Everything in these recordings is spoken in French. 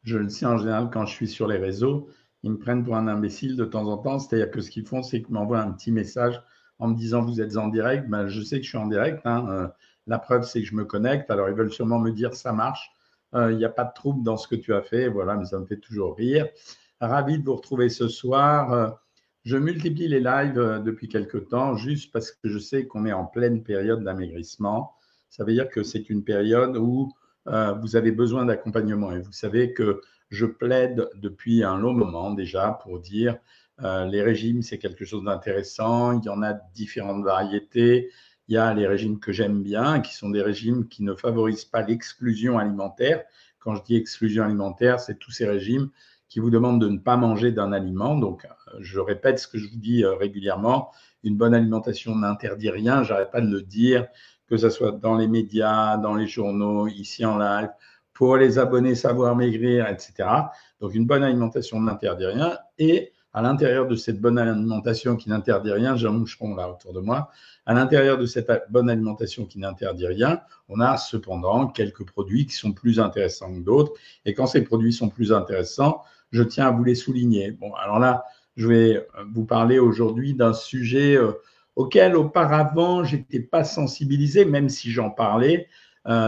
je le sais en général quand je suis sur les réseaux, ils me prennent pour un imbécile de temps en temps. C'est-à-dire que ce qu'ils font, c'est qu'ils m'envoient un petit message en me disant vous êtes en direct. Ben, je sais que je suis en direct. Hein. La preuve, c'est que je me connecte. Alors, ils veulent sûrement me dire ça marche. Il n'y a pas de trouble dans ce que tu as fait. Voilà, mais ça me fait toujours rire. Ravi de vous retrouver ce soir. Je multiplie les lives depuis quelques temps juste parce que je sais qu'on est en pleine période d'amaigrissement. Ça veut dire que c'est une période où vous avez besoin d'accompagnement. Et vous savez que je plaide depuis un long moment déjà pour dire les régimes, c'est quelque chose d'intéressant. Il y en a différentes variétés. Il y a les régimes que j'aime bien, qui sont des régimes qui ne favorisent pas l'exclusion alimentaire. Quand je dis exclusion alimentaire, c'est tous ces régimes qui vous demandent de ne pas manger d'un aliment. Donc, je répète ce que je vous dis régulièrement, une bonne alimentation n'interdit rien, j'arrête pas de le dire, que ce soit dans les médias, dans les journaux, ici en live, pour les abonnés Savoir Maigrir, etc. Donc, une bonne alimentation n'interdit rien. Et à l'intérieur de cette bonne alimentation qui n'interdit rien, j'ai un moucheron là autour de moi, à l'intérieur de cette bonne alimentation qui n'interdit rien, on a cependant quelques produits qui sont plus intéressants que d'autres. Et quand ces produits sont plus intéressants, je tiens à vous les souligner. Bon, alors là, je vais vous parler aujourd'hui d'un sujet auquel auparavant, je n'étais pas sensibilisé, même si j'en parlais,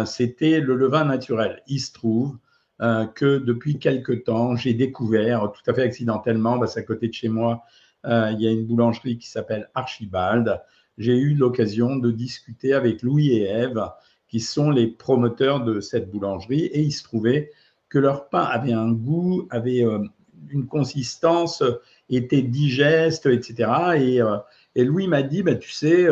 c'était le levain naturel. Il se trouve que depuis quelque temps, j'ai découvert, tout à fait accidentellement, parce qu'à côté de chez moi, il y a une boulangerie qui s'appelle Archibald. J'ai eu l'occasion de discuter avec Louis et Ève, qui sont les promoteurs de cette boulangerie, et il se trouvait que leur pain avait un goût, avait une consistance, était digeste, etc. Et Louis m'a dit, bah, tu sais,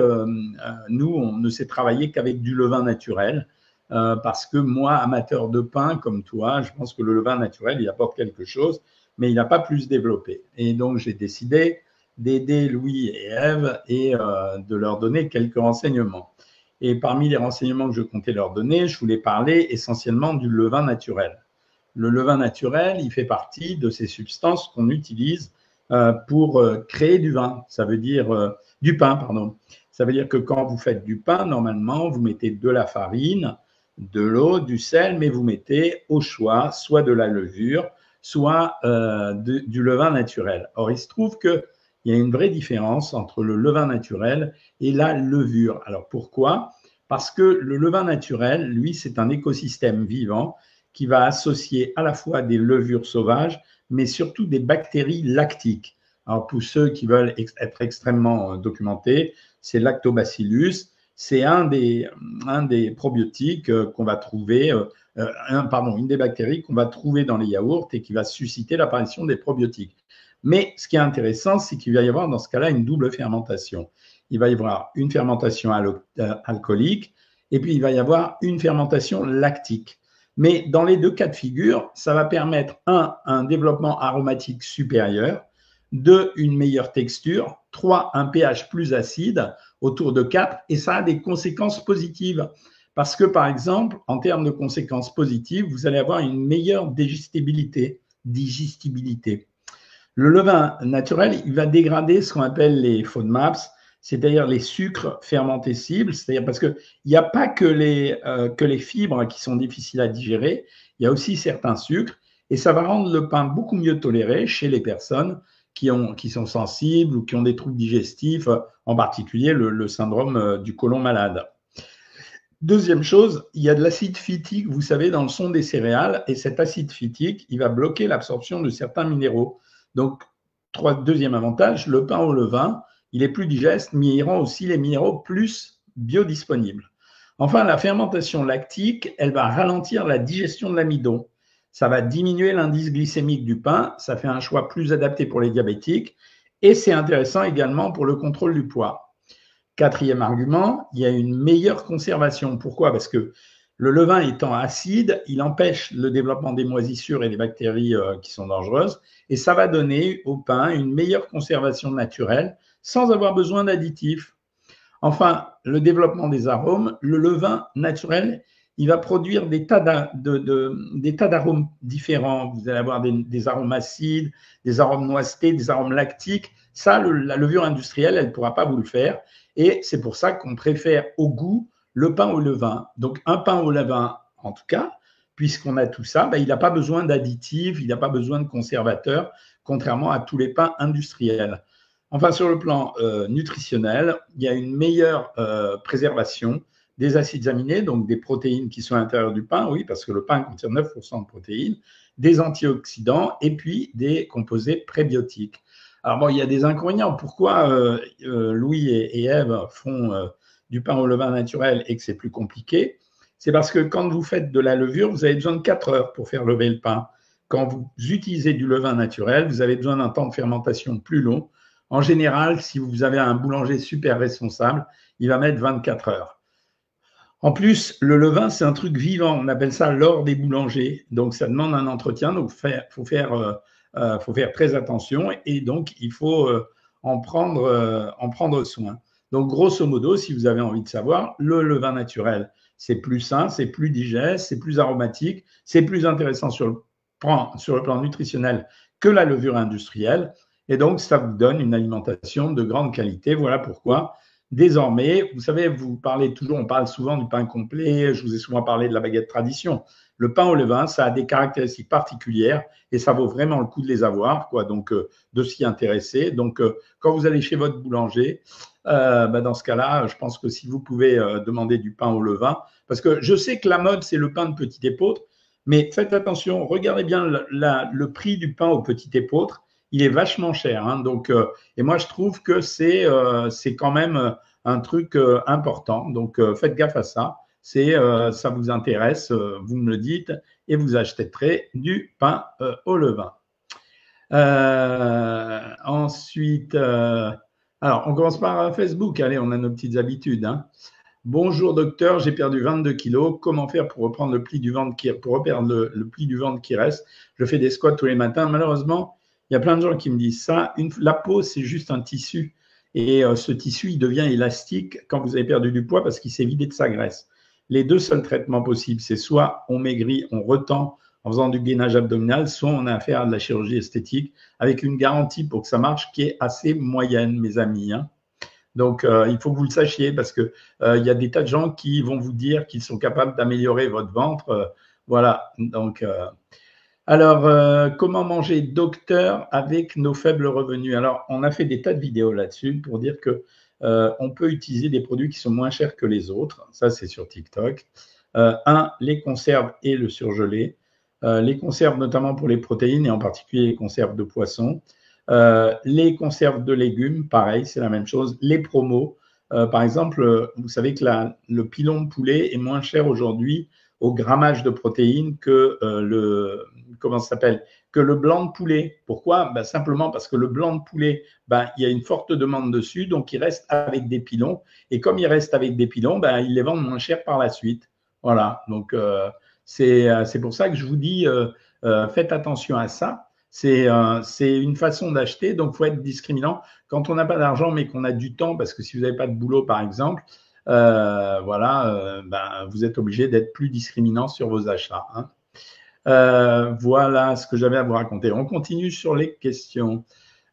nous, on ne sait travailler qu'avec du levain naturel, parce que moi, amateur de pain comme toi, je pense que le levain naturel, il apporte quelque chose, mais il n'a pas plus développé. Et donc, j'ai décidé d'aider Louis et Ève et de leur donner quelques renseignements. Et parmi les renseignements que je comptais leur donner, je voulais parler essentiellement du levain naturel. Le levain naturel, il fait partie de ces substances qu'on utilise pour créer du vin. Ça veut dire du pain, pardon. Ça veut dire que quand vous faites du pain, normalement, vous mettez de la farine, de l'eau, du sel, mais vous mettez au choix soit de la levure, soit du levain naturel. Or, il se trouve qu'il y a une vraie différence entre le levain naturel et la levure. Alors, pourquoi? Parce que le levain naturel, lui, c'est un écosystème vivant qui va associer à la fois des levures sauvages, mais surtout des bactéries lactiques. Alors, pour ceux qui veulent être extrêmement documentés, c'est Lactobacillus. C'est un des probiotiques qu'on va trouver, une des bactéries qu'on va trouver dans les yaourts et qui va susciter l'apparition des probiotiques. Mais ce qui est intéressant, c'est qu'il va y avoir dans ce cas-là une double fermentation. Il va y avoir une fermentation alcoolique et puis il va y avoir une fermentation lactique. Mais dans les deux cas de figure, ça va permettre, un développement aromatique supérieur, deux, une meilleure texture, trois, un pH plus acide, autour de 4, et ça a des conséquences positives. Parce que, par exemple, en termes de conséquences positives, vous allez avoir une meilleure digestibilité. Le levain naturel, il va dégrader ce qu'on appelle les FODMAPs, c'est-à-dire les sucres fermentescibles, c'est-à-dire parce qu'il n'y a pas que les fibres qui sont difficiles à digérer, il y a aussi certains sucres, et ça va rendre le pain beaucoup mieux toléré chez les personnes qui sont sensibles ou qui ont des troubles digestifs, en particulier le syndrome du côlon malade. Deuxième chose, il y a de l'acide phytique, vous savez, dans le son des céréales, et cet acide phytique, il va bloquer l'absorption de certains minéraux. Donc, deuxième avantage, le pain au levain, il est plus digeste, mais il rend aussi les minéraux plus biodisponibles. Enfin, la fermentation lactique, elle va ralentir la digestion de l'amidon. Ça va diminuer l'indice glycémique du pain, ça fait un choix plus adapté pour les diabétiques, et c'est intéressant également pour le contrôle du poids. Quatrième argument, il y a une meilleure conservation. Pourquoi? Parce que le levain étant acide, il empêche le développement des moisissures et des bactéries qui sont dangereuses, et ça va donner au pain une meilleure conservation naturelle sans avoir besoin d'additifs. Enfin, le développement des arômes, le levain naturel, il va produire des tas d'arômes différents. Vous allez avoir des arômes acides, des arômes noisetés, des arômes lactiques. Ça, la levure industrielle, elle ne pourra pas vous le faire. Et c'est pour ça qu'on préfère au goût le pain au levain. Donc, un pain au levain, en tout cas, puisqu'on a tout ça, il n'a pas besoin d'additifs, il n'a pas besoin de conservateurs, contrairement à tous les pains industriels. Enfin, sur le plan nutritionnel, il y a une meilleure préservation des acides aminés, donc des protéines qui sont à l'intérieur du pain, oui, parce que le pain contient 9% de protéines, des antioxydants et puis des composés prébiotiques. Alors bon, il y a des inconvénients. Pourquoi Louis et Ève font du pain au levain naturel et que c'est plus compliqué? C'est parce que quand vous faites de la levure, vous avez besoin de 4 heures pour faire lever le pain. Quand vous utilisez du levain naturel, vous avez besoin d'un temps de fermentation plus long. En général, si vous avez un boulanger super responsable, il va mettre 24 heures. En plus, le levain, c'est un truc vivant. On appelle ça l'or des boulangers. Donc, ça demande un entretien. Donc, faut faire très attention. Et donc, il faut en prendre soin. Donc, grosso modo, si vous avez envie de savoir, le levain naturel, c'est plus sain, c'est plus digeste, c'est plus aromatique, c'est plus intéressant sur le plan nutritionnel que la levure industrielle. Et donc, ça vous donne une alimentation de grande qualité. Voilà pourquoi désormais, vous savez, on parle souvent du pain complet, je vous ai souvent parlé de la baguette tradition. Le pain au levain, ça a des caractéristiques particulières et ça vaut vraiment le coup de les avoir, donc de s'y intéresser. Donc, quand vous allez chez votre boulanger, dans ce cas-là, je pense que si vous pouvez demander du pain au levain, parce que je sais que la mode, c'est le pain de petit épeautre, mais faites attention, regardez bien le prix du pain au petit épeautre. Il est vachement cher. Donc, et moi, je trouve que c'est quand même un truc important. Donc, faites gaffe à ça. Ça vous intéresse, vous me le dites, et vous achèterez du pain au levain. Ensuite, alors, on commence par Facebook. Allez, on a nos petites habitudes. Bonjour docteur, j'ai perdu 22 kilos. Comment faire pour reprendre le pli du ventre le pli du ventre qui reste? Je fais des squats tous les matins. Malheureusement, il y a plein de gens qui me disent ça. La peau, c'est juste un tissu. Et ce tissu, il devient élastique quand vous avez perdu du poids parce qu'il s'est vidé de sa graisse. Les deux seuls traitements possibles, c'est soit on maigrit, on retend en faisant du gainage abdominal, soit on a affaire à de la chirurgie esthétique avec une garantie pour que ça marche qui est assez moyenne, mes amis. Donc, il faut que vous le sachiez parce qu'il y a des tas de gens qui vont vous dire qu'ils sont capables d'améliorer votre ventre. Voilà. Donc, alors, comment manger docteur avec nos faibles revenus? Alors, on a fait des tas de vidéos là-dessus pour dire que on peut utiliser des produits qui sont moins chers que les autres. Ça, c'est sur TikTok. Les conserves et le surgelé. Les conserves, notamment pour les protéines et en particulier les conserves de poisson. Les conserves de légumes, pareil, c'est la même chose. Les promos. Par exemple, vous savez que le pilon de poulet est moins cher aujourd'hui au grammage de protéines que que le blanc de poulet. Pourquoi? Simplement parce que le blanc de poulet, il y a une forte demande dessus, donc il reste avec des pilons. Et comme il reste avec des pilons, ils les vendent moins cher par la suite. Voilà, donc c'est pour ça que je vous dis, faites attention à ça. C'est une façon d'acheter, donc il faut être discriminant. Quand on n'a pas d'argent, mais qu'on a du temps, parce que si vous n'avez pas de boulot, par exemple, vous êtes obligé d'être plus discriminant sur vos achats. Voilà ce que j'avais à vous raconter. On continue sur les questions.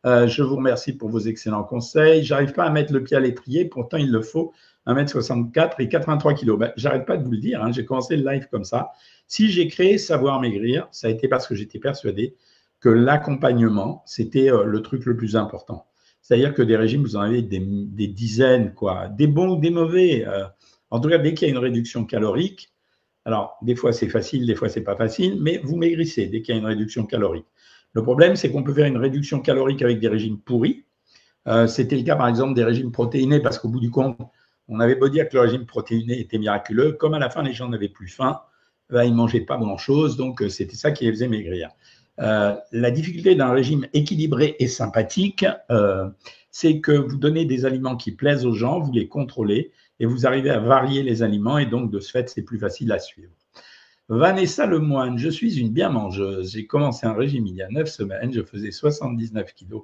Je vous remercie pour vos excellents conseils. J'arrive pas à mettre le pied à l'étrier, pourtant il le faut. 1m64 et 83 kg. J'arrête pas de vous le dire, j'ai commencé le live comme ça. Si j'ai créé Savoir Maigrir, ça a été parce que j'étais persuadé que l'accompagnement, c'était le truc le plus important. C'est-à-dire que des régimes, vous en avez des dizaines, des bons ou des mauvais. En tout cas, dès qu'il y a une réduction calorique, alors des fois c'est facile, des fois c'est pas facile, mais vous maigrissez dès qu'il y a une réduction calorique. Le problème, c'est qu'on peut faire une réduction calorique avec des régimes pourris. C'était le cas, par exemple, des régimes protéinés, parce qu'au bout du compte, on avait beau dire que le régime protéiné était miraculeux. Comme à la fin, les gens n'avaient plus faim, ils ne mangeaient pas grand-chose, donc c'était ça qui les faisait maigrir. La difficulté d'un régime équilibré et sympathique, c'est que vous donnez des aliments qui plaisent aux gens, vous les contrôlez et vous arrivez à varier les aliments et donc de ce fait, c'est plus facile à suivre. Vanessa Lemoine, je suis une bien mangeuse. J'ai commencé un régime il y a 9 semaines, je faisais 79 kg,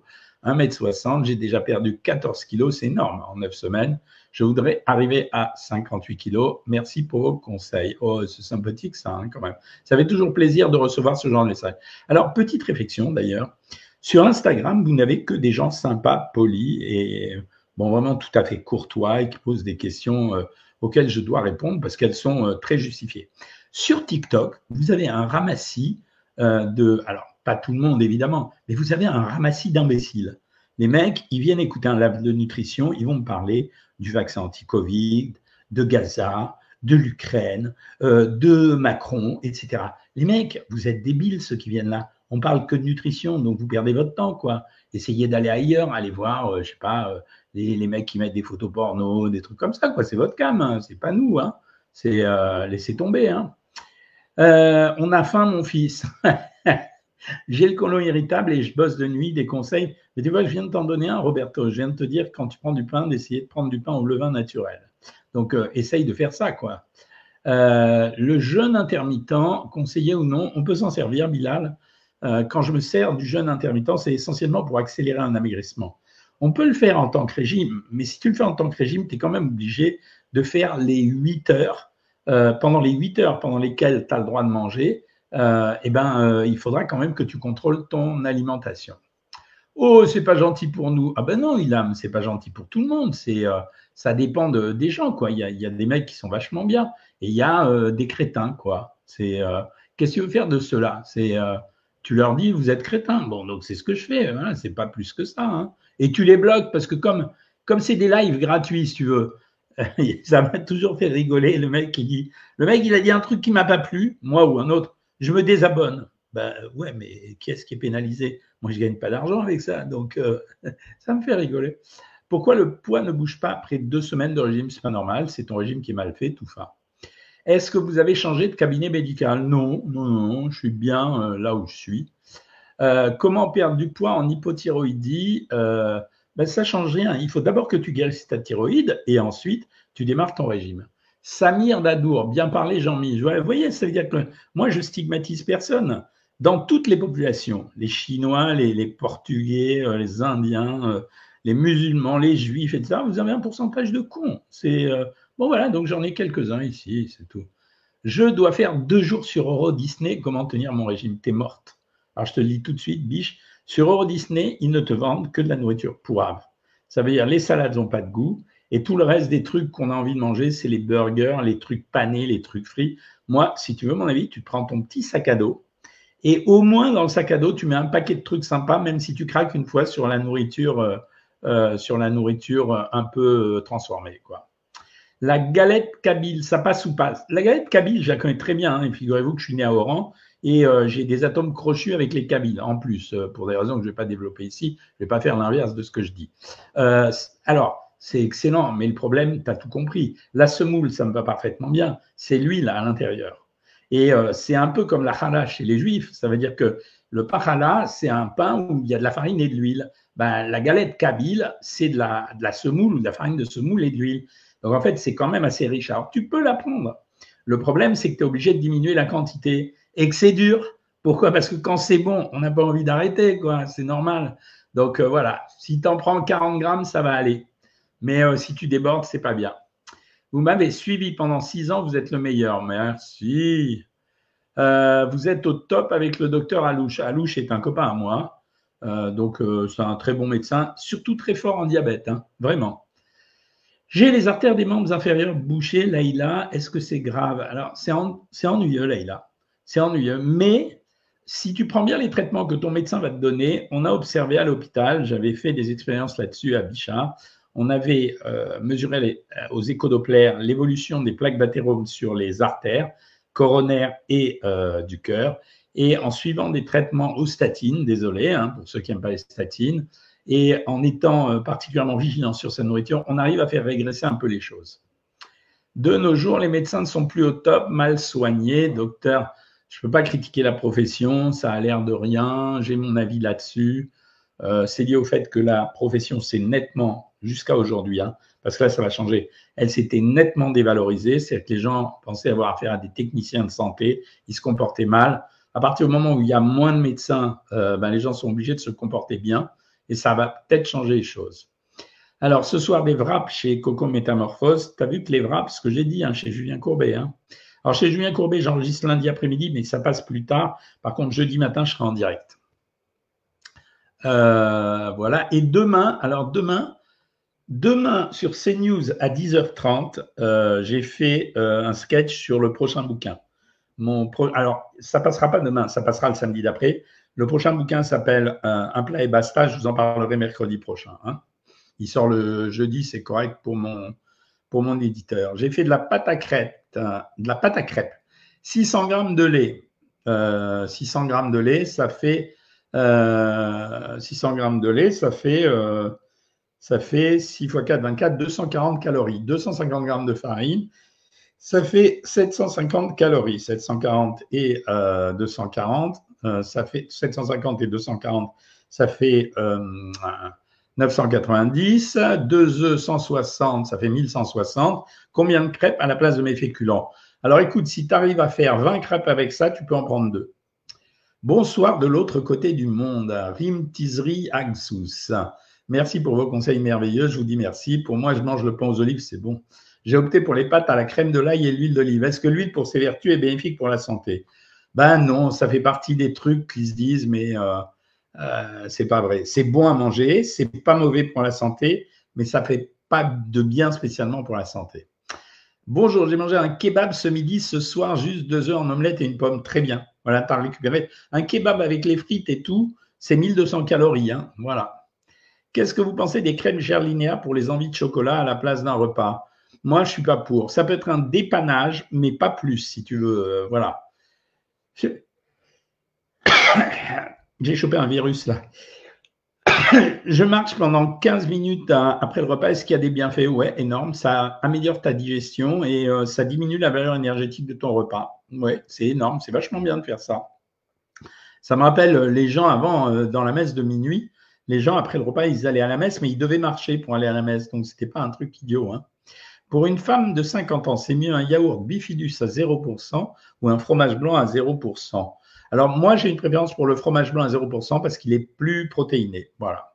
1m60, j'ai déjà perdu 14 kg, c'est énorme en 9 semaines. Je voudrais arriver à 58 kg. Merci pour vos conseils. Oh, c'est sympathique ça, quand même. Ça fait toujours plaisir de recevoir ce genre de message. Alors, petite réflexion d'ailleurs. Sur Instagram, vous n'avez que des gens sympas, polis et vraiment tout à fait courtois et qui posent des questions auxquelles je dois répondre parce qu'elles sont très justifiées. Sur TikTok, vous avez un ramassis alors pas tout le monde évidemment, mais vous avez un ramassis d'imbéciles. Les mecs, ils viennent écouter un live de nutrition, ils vont me parler du vaccin anti-Covid, de Gaza, de l'Ukraine, de Macron, etc. Les mecs, vous êtes débiles ceux qui viennent là. On parle que de nutrition, donc vous perdez votre temps, quoi. Essayez d'aller ailleurs, allez voir, je sais pas, les mecs qui mettent des photos porno, des trucs comme ça, quoi. C'est votre cam, hein, c'est pas nous, hein. C'est laissez tomber, hein. On a faim, mon fils. J'ai le côlon irritable et je bosse de nuit, des conseils. Mais tu vois, je viens de t'en donner un, Roberto. Je viens de te dire, quand tu prends du pain, d'essayer de prendre du pain au levain naturel. Donc, essaye de faire ça, quoi. Le jeûne intermittent, conseillé ou non, on peut s'en servir, Bilal. Quand je me sers du jeûne intermittent, c'est essentiellement pour accélérer un amaigrissement. On peut le faire en tant que régime, mais si tu le fais en tant que régime, tu es quand même obligé de faire les 8 heures. Pendant les 8 heures pendant lesquelles tu as le droit de manger, il faudra quand même que tu contrôles ton alimentation. Oh, c'est pas gentil pour nous. Ah ben non, Ilham, c'est pas gentil pour tout le monde. Ça dépend des gens, quoi. Il y a des mecs qui sont vachement bien et il y a des crétins, quoi. Qu'est-ce que tu veux faire de cela? Tu leur dis, vous êtes crétins. Bon, donc c'est ce que je fais. Hein, c'est pas plus que ça. Hein. Et tu les bloques parce que comme c'est des lives gratuits, si tu veux, ça m'a toujours fait rigoler. Le mec, il a dit un truc qui m'a pas plu, moi ou un autre. Je me désabonne. Ben ouais, mais qui est-ce qui est pénalisé? Moi, je ne gagne pas d'argent avec ça, donc ça me fait rigoler. Pourquoi le poids ne bouge pas après 2 semaines de régime? C'est pas normal, c'est ton régime qui est mal fait, tout ça. Est-ce que vous avez changé de cabinet médical? Non, non, non, je suis bien là où je suis. Comment perdre du poids en hypothyroïdie? Ça ne change rien. Il faut d'abord que tu guérisses ta thyroïde et ensuite, tu démarres ton régime. Samir Dadour, bien parlé Jean-Mi. Vous voyez, ça veut dire que moi, je stigmatise personne. Dans toutes les populations, les Chinois, les Portugais, les Indiens, les musulmans, les Juifs, etc., vous avez un pourcentage de cons. Bon, voilà, donc j'en ai quelques-uns ici, c'est tout. Je dois faire 2 jours sur Euro Disney. Comment tenir mon régime? T'es morte. Alors, je te le dis tout de suite, biche. Sur Euro Disney, ils ne te vendent que de la nourriture pourrave. Ça veut dire les salades n'ont pas de goût et tout le reste des trucs qu'on a envie de manger, c'est les burgers, les trucs panés, les trucs frits. Moi, si tu veux mon avis, tu prends ton petit sac à dos et au moins dans le sac à dos, tu mets un paquet de trucs sympas, même si tu craques une fois sur la nourriture, un peu transformée, quoi. La galette kabyle, ça passe ou pas? La galette kabyle, je la connais très bien. Hein, et figurez-vous que je suis né à Oran et j'ai des atomes crochus avec les kabyles. En plus, pour des raisons que je ne vais pas développer ici, je ne vais pas faire l'inverse de ce que je dis. Alors, c'est excellent, mais le problème, tu as tout compris. La semoule, ça me va parfaitement bien. C'est l'huile à l'intérieur. Et c'est un peu comme la challah chez les juifs. Ça veut dire que le pain challah, c'est un pain où il y a de la farine et de l'huile. La galette kabyle, c'est de la semoule ou de la farine de semoule et de l'huile. Donc, en fait, c'est quand même assez riche. Alors, tu peux la prendre. Le problème, c'est que tu es obligé de diminuer la quantité et que c'est dur. Pourquoi? Parce que quand c'est bon, on n'a pas envie d'arrêter, quoi. C'est normal. Donc, voilà. Si tu en prends 40 grammes, ça va aller. Mais si tu débordes, c'est pas bien. Vous m'avez suivi pendant 6 ans, vous êtes le meilleur. Merci. Vous êtes au top avec le docteur Alouche. Alouche est un copain à moi. Donc, c'est un très bon médecin, surtout très fort en diabète, hein, vraiment. J'ai les artères des membres inférieurs bouchées, Laïla. Est-ce que c'est grave? Alors, c'est ennuyeux, Laïla. C'est ennuyeux. Mais si tu prends bien les traitements que ton médecin va te donner, on a observé à l'hôpital, j'avais fait des expériences là-dessus à Bichat, on avait mesuré aux échodopplaires l'évolution des plaques d'athérome sur les artères coronaires et du cœur. Et en suivant des traitements aux statines, désolé hein, pour ceux qui n'aiment pas les statines, et en étant particulièrement vigilant sur sa nourriture, on arrive à faire régresser un peu les choses. De nos jours, les médecins ne sont plus au top, mal soignés. Docteur, je ne peux pas critiquer la profession, ça a l'air de rien, j'ai mon avis là-dessus. C'est lié au fait que la profession s'est nettement, jusqu'à aujourd'hui, hein, parce que là, ça va changer, elle s'était nettement dévalorisée, c'est-à-dire que les gens pensaient avoir affaire à des techniciens de santé, ils se comportaient mal. À partir du moment où il y a moins de médecins, les gens sont obligés de se comporter bien. Et ça va peut-être changer les choses. Alors, ce soir, des wraps chez Coco Métamorphose. Tu as vu que les wraps, ce que j'ai dit, hein, chez Julien Courbet. Hein. Alors, chez Julien Courbet, j'enregistre lundi après-midi, mais ça passe plus tard. Par contre, jeudi matin, je serai en direct. Voilà. Et demain, sur CNews à 10h30, j'ai fait un sketch sur le prochain bouquin. Alors, ça ne passera pas demain, ça passera le samedi d'après. Le prochain bouquin s'appelle Un plat et basta. Je vous en parlerai mercredi prochain. Hein. Il sort le jeudi, c'est correct pour mon éditeur. J'ai fait de la pâte à crêpes. 600 grammes de lait. 600 grammes de lait, ça fait 600 grammes de lait, ça fait 6 x 4, 24, 240 calories. 250 grammes de farine, ça fait 750 calories. 740 et 240, ça fait 750 et 240, ça fait 990. 2 œufs, 160, ça fait 1160. Combien de crêpes à la place de mes féculents? Alors écoute, si tu arrives à faire 20 crêpes avec ça, tu peux en prendre 2. Bonsoir de l'autre côté du monde, Rim Tizri Agsous. Merci pour vos conseils merveilleux, je vous dis merci. Pour moi, je mange le pain aux olives, c'est bon. J'ai opté pour les pâtes à la crème de l'ail et l'huile d'olive. Est-ce que l'huile, pour ses vertus, est bénéfique pour la santé? Ben non, ça fait partie des trucs qui se disent, mais c'est pas vrai. C'est bon à manger, c'est pas mauvais pour la santé, mais ça fait pas de bien spécialement pour la santé. Bonjour, j'ai mangé un kebab ce midi, ce soir, juste 2 œufs en omelette et une pomme. Très bien. Voilà, tu as récupéré. Un kebab avec les frites et tout, c'est 1200 calories. Hein. Voilà. Qu'est-ce que vous pensez des crèmes Gerlinéa pour les envies de chocolat à la place d'un repas? Moi, je ne suis pas pour. Ça peut être un dépannage, mais pas plus, si tu veux. Voilà. J'ai chopé un virus là. Je marche pendant 15 minutes après le repas. Est-ce qu'il y a des bienfaits? Ouais, énorme. Ça améliore ta digestion et ça diminue la valeur énergétique de ton repas. Ouais, c'est énorme. C'est vachement bien de faire ça. Ça me rappelle les gens avant, dans la messe de minuit, les gens après le repas, ils allaient à la messe, mais ils devaient marcher pour aller à la messe. Donc, ce n'était pas un truc idiot. Hein. Pour une femme de 50 ans, c'est mieux un yaourt bifidus à 0% ou un fromage blanc à 0%. Alors, moi, j'ai une préférence pour le fromage blanc à 0% parce qu'il est plus protéiné. Voilà.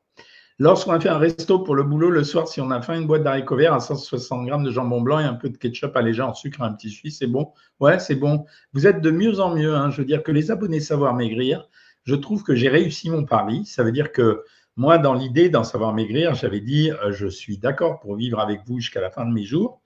Lorsqu'on a fait un resto pour le boulot, le soir, si on a faim, une boîte d'haricots verts à 160 grammes de jambon blanc et un peu de ketchup allégé en sucre, un petit suisse, c'est bon. Ouais, c'est bon. Vous êtes de mieux en mieux. Hein. Je veux dire que les abonnés Savoir Maigrir, je trouve que j'ai réussi mon pari. Ça veut dire que moi, dans l'idée, dans Savoir Maigrir, j'avais dit, je suis d'accord pour vivre avec vous jusqu'à la fin de mes jours,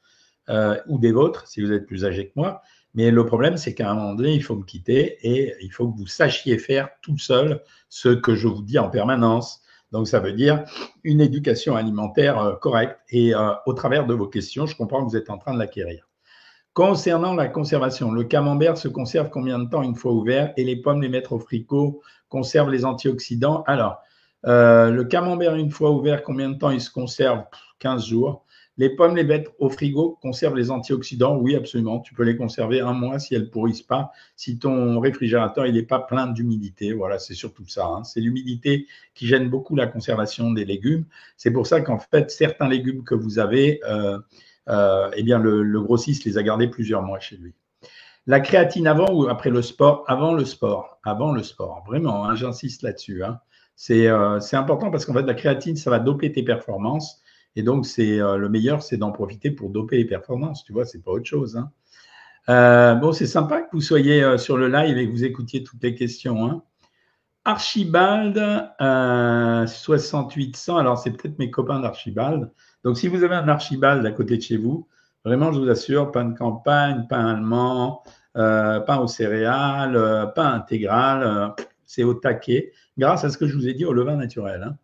ou des vôtres, si vous êtes plus âgé que moi. Mais le problème, c'est qu'à un moment donné, il faut me quitter et il faut que vous sachiez faire tout seul ce que je vous dis en permanence. Donc, ça veut dire une éducation alimentaire correcte. Et au travers de vos questions, je comprends que vous êtes en train de l'acquérir. Concernant la conservation, le camembert se conserve combien de temps une fois ouvert et les pommes, les mettre au frigo, conservent les antioxydants? Alors, le camembert, une fois ouvert, combien de temps il se conserve? 15 jours. Les pommes, les mettre au frigo, conservent les antioxydants? Oui, absolument. Tu peux les conserver 1 mois si elles ne pourrissent pas. Si ton réfrigérateur n'est pas plein d'humidité, voilà, c'est surtout ça. Hein. C'est l'humidité qui gêne beaucoup la conservation des légumes. C'est pour ça qu'en fait, certains légumes que vous avez, eh bien, le grossiste les a gardés plusieurs mois chez lui. La créatine avant ou après le sport? Avant le sport. Avant le sport. Vraiment, hein, j'insiste là-dessus. Hein. C'est important parce qu'en fait, la créatine, ça va doper tes performances. Et donc, le meilleur, c'est d'en profiter pour doper les performances. Tu vois, c'est pas autre chose. Hein. Bon, c'est sympa que vous soyez sur le live et que vous écoutiez toutes les questions. Hein. Archibald, 6800. Alors, c'est peut-être mes copains d'Archibald. Donc, si vous avez un Archibald à côté de chez vous, vraiment, je vous assure, pain de campagne, pain allemand, pain aux céréales, pain intégral, c'est au taquet, grâce à ce que je vous ai dit au levain naturel. Hein.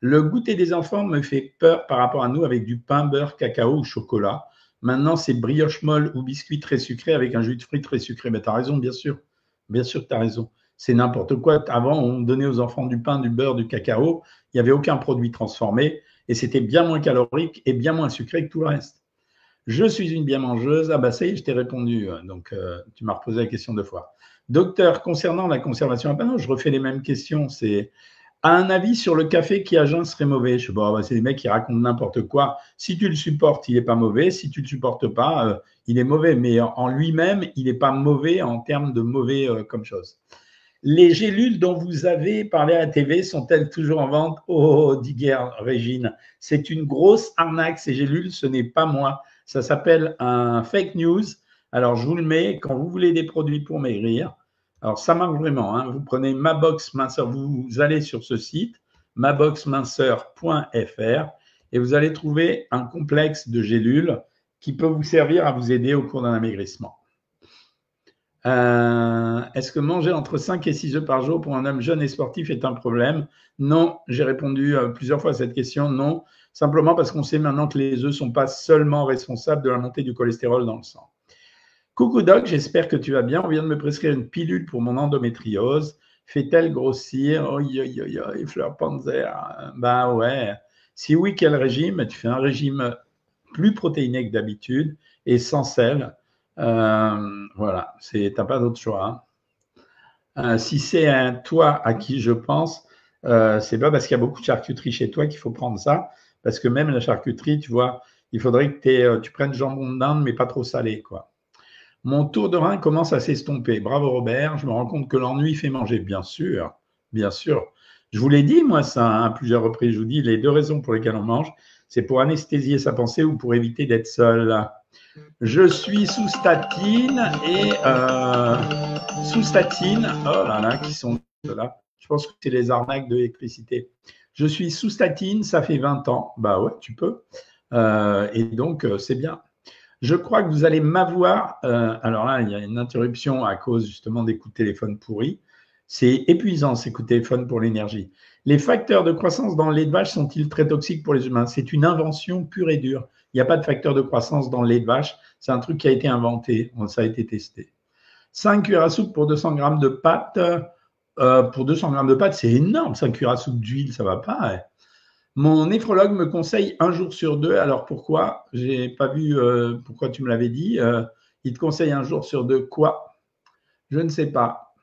Le goûter des enfants me fait peur par rapport à nous avec du pain, beurre, cacao ou chocolat. Maintenant, c'est brioche molle ou biscuit très sucré avec un jus de fruits très sucré. Mais tu as raison, bien sûr. Bien sûr que tu as raison. C'est n'importe quoi. Avant, on donnait aux enfants du pain, du beurre, du cacao. Il n'y avait aucun produit transformé et c'était bien moins calorique et bien moins sucré que tout le reste. Je suis une bien mangeuse. Ah bah ça y est, je t'ai répondu. Donc, tu m'as reposé la question 2 fois. Docteur, concernant la conservation, ah ben non, je refais les mêmes questions. C'est un avis sur le café qui à jeun serait mauvais. Je sais pas, bah, c'est des mecs qui racontent n'importe quoi. Si tu le supportes, il n'est pas mauvais. Si tu ne le supportes pas, il est mauvais. Mais en lui-même, il n'est pas mauvais en termes de mauvais comme chose. Les gélules dont vous avez parlé à la TV sont-elles toujours en vente? Oh, dit Régine, c'est une grosse arnaque, ces gélules, ce n'est pas moi. Ça s'appelle un fake news. Alors, je vous le mets, quand vous voulez des produits pour maigrir, alors ça marche vraiment, hein. Vous prenez Ma Box Minceur, vous allez sur ce site, maboxminceur.fr, et vous allez trouver un complexe de gélules qui peut vous servir à vous aider au cours d'un amaigrissement. Est-ce que manger entre 5 et 6 œufs par jour pour un homme jeune et sportif est un problème? Non, j'ai répondu plusieurs fois à cette question, non. Simplement parce qu'on sait maintenant que les œufs ne sont pas seulement responsables de la montée du cholestérol dans le sang. Coucou Doc, j'espère que tu vas bien. On vient de me prescrire une pilule pour mon endométriose. Fait-elle grossir? Oh, fleur panzer. Bah ouais. Si oui, quel régime? Tu fais un régime plus protéiné que d'habitude et sans sel. Voilà, tu n'as pas d'autre choix. Si c'est un toi à qui je pense, c'est pas parce qu'il y a beaucoup de charcuterie chez toi qu'il faut prendre ça, parce que même la charcuterie, tu vois, il faudrait que tu prennes jambon d'Inde, mais pas trop salé, quoi. Mon tour de rein commence à s'estomper. Bravo Robert, je me rends compte que l'ennui fait manger, bien sûr, bien sûr. Je vous l'ai dit, moi, ça, hein, à plusieurs reprises. Je vous dis, les deux raisons pour lesquelles on mange, c'est pour anesthésier sa pensée ou pour éviter d'être seul. Je suis sous statine et sous statine, oh là là, qui sont là. Je pense que c'est les arnaques de l'électricité. Je suis sous statine, ça fait 20 ans. Bah ouais, tu peux. Et donc, c'est bien. Je crois que vous allez m'avoir. Alors là, il y a une interruption à cause justement des coups de téléphone pourris. C'est épuisant ces coups de téléphone pour l'énergie. Les facteurs de croissance dans le lait de vache sont-ils très toxiques pour les humains? C'est une invention pure et dure. Il n'y a pas de facteur de croissance dans le lait de vache. C'est un truc qui a été inventé. Ça a été testé. 5 cuillères à soupe pour 200 grammes de pâtes. Pour 200 grammes de pâtes, c'est énorme. 5 cuillères à soupe d'huile, ça ne va pas. Ouais. Mon néphrologue me conseille un jour sur deux. Alors pourquoi? Je n'ai pas vu pourquoi tu me l'avais dit. Il te conseille un jour sur deux quoi? Je ne sais pas.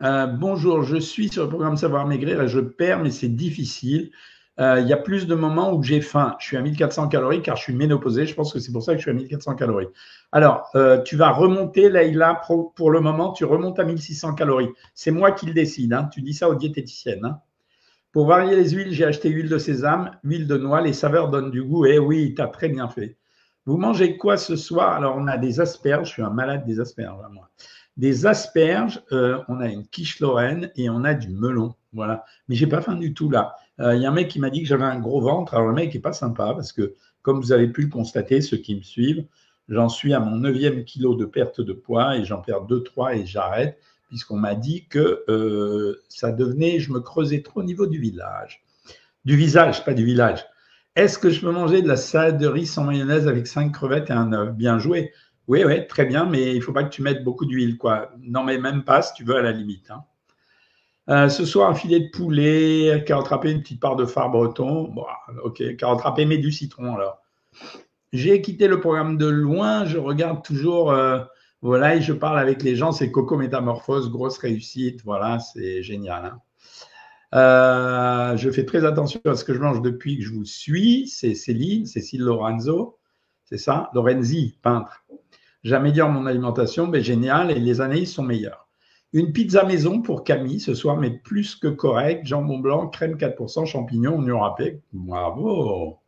Bonjour, je suis sur le programme Savoir Maigrir et je perds, mais c'est difficile. Il y a plus de moments où j'ai faim. Je suis à 1400 calories car je suis ménopausée. Je pense que c'est pour ça que je suis à 1400 calories. Alors, tu vas remonter, Leïla, pour le moment, tu remontes à 1600 calories. C'est moi qui le décide. Hein. Tu dis ça aux diététiciennes. Hein. Pour varier les huiles, j'ai acheté huile de sésame, huile de noix. Les saveurs donnent du goût. Eh oui, tu as très bien fait. Vous mangez quoi ce soir? Alors, on a des asperges. Je suis un malade des asperges, moi. Des asperges, on a une quiche lorraine et on a du melon. Voilà. Mais j'ai pas faim du tout là. Il y a un mec qui m'a dit que j'avais un gros ventre. Alors, le mec n'est pas sympa parce que, comme vous avez pu le constater, ceux qui me suivent, j'en suis à mon 9e kilo de perte de poids et j'en perds 2-3 et j'arrête puisqu'on m'a dit que ça devenait, je me creusais trop au niveau du village. Du visage, pas du village. Est-ce que je peux manger de la salade de riz sans mayonnaise avec 5 crevettes et un œuf? Bien joué. Oui, oui, très bien, mais il ne faut pas que tu mettes beaucoup d'huile, quoi. Non, mais même pas, si tu veux, à la limite. Hein. Ce soir, un filet de poulet, carotte râpée, une petite part de phare breton. Bon, ok, carotte râpée, mais du citron, alors. J'ai quitté le programme de loin, je regarde toujours, voilà, et je parle avec les gens, c'est Coco Métamorphose, grosse réussite, voilà, c'est génial. Hein. Je fais très attention à ce que je mange depuis que je vous suis, c'est Cécile Lorenzo, c'est ça, Lorenzi, peintre. J'améliore mon alimentation, mais génial, et les analyses sont meilleures. Une pizza maison pour Camille ce soir, mais plus que correct. Jambon blanc, crème 4%, champignons, oignon râpé. Bravo.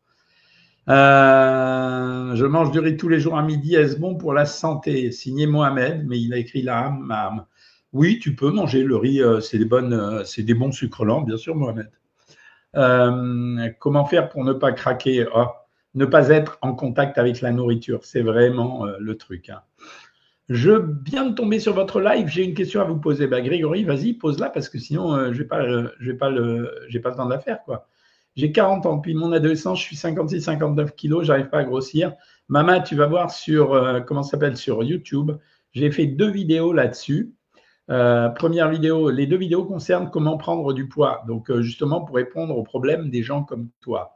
Je mange du riz tous les jours à midi. Est-ce bon pour la santé? Signé Mohamed, mais il a écrit la âme. Oui, tu peux manger le riz. C'est des bons sucres lents, bien sûr, Mohamed. Comment faire pour ne pas craquer? Ne pas être en contact avec la nourriture, c'est vraiment le truc. Hein. Je viens de tomber sur votre live, j'ai une question à vous poser. Bah, Grégory, vas-y, pose-la parce que sinon, je n'ai pas le temps de la faire. Quoi. J'ai 40 ans, depuis mon adolescence, je suis 56-59 kilos, j'arrive pas à grossir. Maman, tu vas voir sur, comment ça s'appelle, sur YouTube, j'ai fait 2 vidéos là-dessus. Première vidéo, les 2 vidéos concernent comment prendre du poids. Donc, justement, pour répondre aux problèmes des gens comme toi.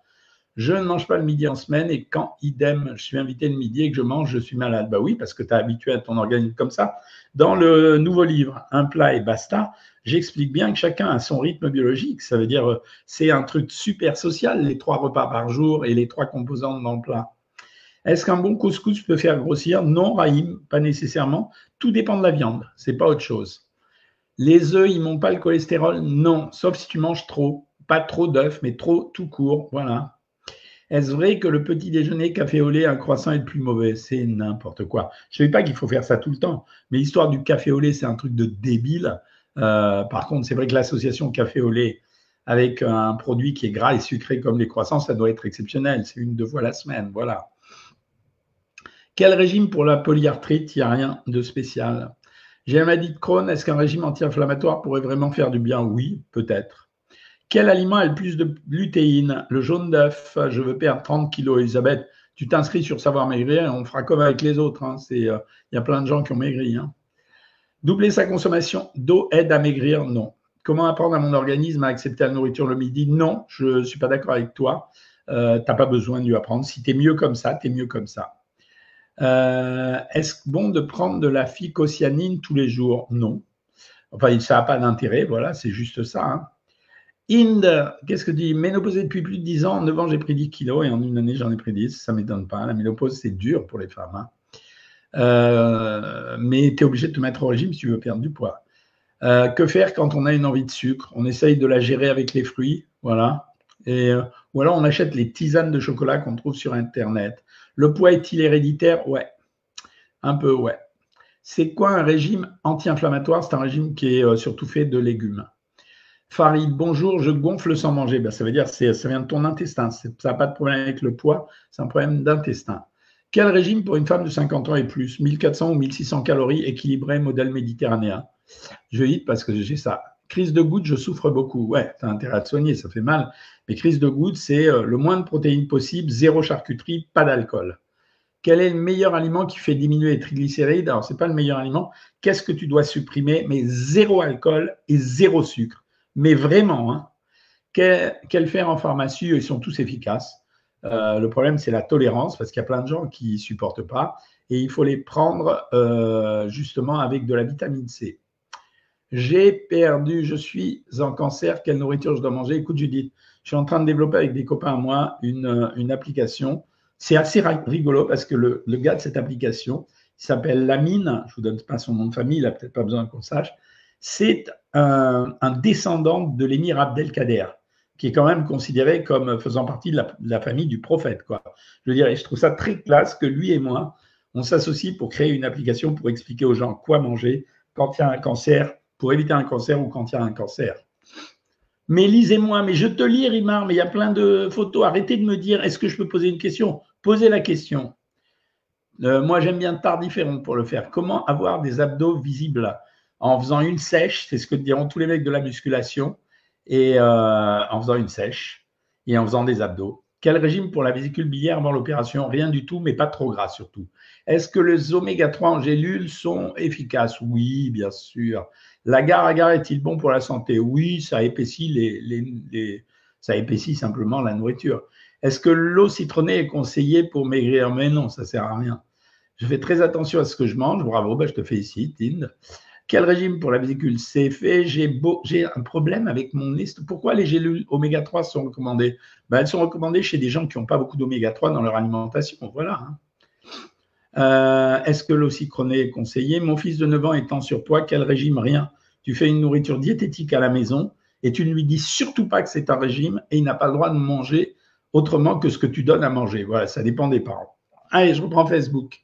Je ne mange pas le midi en semaine et quand idem, je suis invité le midi et que je mange, je suis malade. Bah oui, parce que tu es habitué à ton organisme comme ça. Dans le nouveau livre, Un plat et basta, j'explique bien que chacun a son rythme biologique. Ça veut dire, c'est un truc super social, les 3 repas par jour et les 3 composantes dans le plat. Est-ce qu'un bon couscous peut faire grossir? Non, Raïm, pas nécessairement. Tout dépend de la viande, c'est pas autre chose. Les œufs, ils montent pas le cholestérol? Non, sauf si tu manges trop. Pas trop d'œufs, mais trop tout court. Voilà. Est-ce vrai que le petit déjeuner, café au lait, un croissant est le plus mauvais? C'est n'importe quoi. Je ne sais pas qu'il faut faire ça tout le temps, mais l'histoire du café au lait, c'est un truc de débile. Par contre, c'est vrai que l'association café au lait avec un produit qui est gras et sucré comme les croissants, ça doit être exceptionnel. C'est 1-2 fois la semaine, voilà. Quel régime pour la polyarthrite? Il n'y a rien de spécial. J'ai une maladie de Crohn. Est-ce qu'un régime anti-inflammatoire pourrait vraiment faire du bien? Oui, peut-être. Quel aliment a le plus de glutéine? Le jaune d'œuf. Je veux perdre 30 kilos. Elisabeth, tu t'inscris sur Savoir Maigrir et on fera comme avec les autres. Hein. Il y a plein de gens qui ont maigri. Hein. Doubler sa consommation d'eau aide à maigrir? Non. Comment apprendre à mon organisme à accepter la nourriture le midi? Non, je ne suis pas d'accord avec toi. Tu n'as pas besoin de lui apprendre. Si tu es mieux comme ça, tu es mieux comme ça. Est-ce bon de prendre de la phycocyanine tous les jours? Non. Enfin, ça n'a pas d'intérêt, voilà, c'est juste ça. Hein. Inde, qu'est-ce que tu dis? Ménopausée depuis plus de 10 ans, en 9 ans, j'ai pris 10 kilos et en une année, j'en ai pris 10. Ça ne m'étonne pas. La ménopause, c'est dur pour les femmes. Hein. Mais tu es obligé de te mettre au régime si tu veux perdre du poids. Que faire quand on a une envie de sucre? On essaye de la gérer avec les fruits, voilà. Ou alors on achète les tisanes de chocolat qu'on trouve sur Internet. Le poids est-il héréditaire? Ouais, un peu, ouais. C'est quoi un régime anti-inflammatoire? C'est un régime qui est surtout fait de légumes. Farid, bonjour, je gonfle sans manger. Ben, ça veut dire que ça vient de ton intestin. Ça n'a pas de problème avec le poids, c'est un problème d'intestin. Quel régime pour une femme de 50 ans et plus? 1400 ou 1600 calories, équilibré, modèle méditerranéen? Je vite parce que j'ai ça. Crise de goutte, je souffre beaucoup. Ouais, tu as intérêt à te soigner, ça fait mal. Mais crise de goutte, c'est le moins de protéines possible, zéro charcuterie, pas d'alcool. Quel est le meilleur aliment qui fait diminuer les triglycérides? Alors, ce n'est pas le meilleur aliment. Qu'est-ce que tu dois supprimer? Mais zéro alcool et zéro sucre. Mais vraiment, hein. Quel faire en pharmacie? Ils sont tous efficaces. Le problème, c'est la tolérance, parce qu'il y a plein de gens qui ne supportent pas. Et il faut les prendre justement avec de la vitamine C. J'ai perdu, je suis en cancer, quelle nourriture je dois manger? Écoute Judith, je suis en train de développer avec des copains à moi une application. C'est assez rigolo parce que le gars de cette application, il s'appelle Lamine, je ne vous donne pas son nom de famille, il n'a peut-être pas besoin qu'on sache, c'est un descendant de l'émir Abdelkader, qui est quand même considéré comme faisant partie de la famille du prophète, quoi. Je veux dire, et je trouve ça très classe que lui et moi, on s'associe pour créer une application pour expliquer aux gens quoi manger quand il y a un cancer, pour éviter un cancer ou quand il y a un cancer. Mais lisez-moi, mais je te lis, Rimar, mais il y a plein de photos. Arrêtez de me dire, est-ce que je peux poser une question? Posez la question. Moi, j'aime bien Tard différente pour le faire. Comment avoir des abdos visibles? En faisant une sèche, c'est ce que diront tous les mecs de la musculation, et en faisant une sèche et en faisant des abdos. Quel régime pour la vésicule biliaire avant l'opération? Rien du tout, mais pas trop gras surtout. Est-ce que les oméga 3 en gélules sont efficaces? Oui, bien sûr. L'agar-agar est-il bon pour la santé? Oui, ça épaissit ça épaissit simplement la nourriture. Est-ce que l'eau citronnée est conseillée pour maigrir? Mais non, ça ne sert à rien. Je fais très attention à ce que je mange. Bravo, ben je te félicite, Inde. Quel régime pour la vésicule? C'est fait. J'ai un problème avec mon estomac. Pourquoi les gélules oméga 3 sont recommandées? Ben, elles sont recommandées chez des gens qui n'ont pas beaucoup d'oméga 3 dans leur alimentation. Voilà. Est-ce que l'eau citronnée est conseillée? Mon fils de 9 ans est en surpoids. Quel régime? Rien. Tu fais une nourriture diététique à la maison et tu ne lui dis surtout pas que c'est un régime et il n'a pas le droit de manger autrement que ce que tu donnes à manger. Voilà, ça dépend des parents. Allez, je reprends Facebook.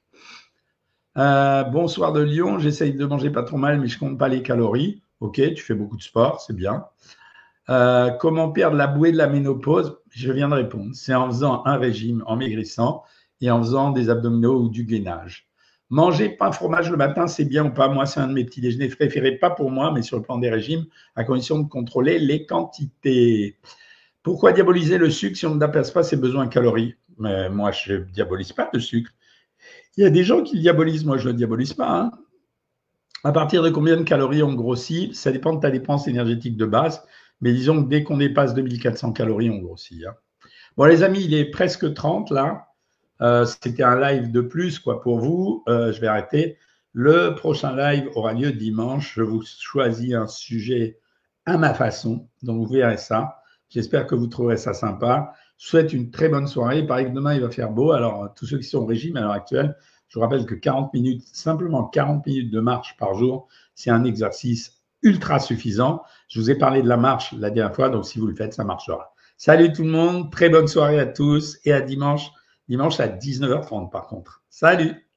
Bonsoir de Lyon, j'essaye de manger pas trop mal, mais je compte pas les calories. Ok, tu fais beaucoup de sport, c'est bien. Comment perdre la bouée de la ménopause? Je viens de répondre. C'est en faisant un régime, en maigrissant et en faisant des abdominaux ou du gainage. Manger pain fromage le matin, c'est bien ou pas? Moi, c'est un de mes petits déjeuners préférés, pas pour moi, mais sur le plan des régimes, à condition de contrôler les quantités. Pourquoi diaboliser le sucre si on n'apaise pas ses besoins caloriques? Mais moi, je ne diabolise pas le sucre. Il y a des gens qui le diabolisent, moi je ne le diabolise pas. Hein. À partir de combien de calories on grossit? Ça dépend de ta dépense énergétique de base, mais disons que dès qu'on dépasse 2400 calories, on grossit. Hein. Bon les amis, il est presque 30 là. C'était un live de plus quoi pour vous. Je vais arrêter. Le prochain live aura lieu dimanche. Je vous choisis un sujet à ma façon, donc vous verrez ça. J'espère que vous trouverez ça sympa. Je vous souhaite une très bonne soirée. Il paraît que demain, il va faire beau. Alors, tous ceux qui sont au régime à l'heure actuelle, je vous rappelle que 40 minutes, simplement 40 minutes de marche par jour, c'est un exercice ultra suffisant. Je vous ai parlé de la marche la dernière fois, donc si vous le faites, ça marchera. Salut tout le monde, très bonne soirée à tous et à dimanche. Dimanche à 19h30 par contre. Salut!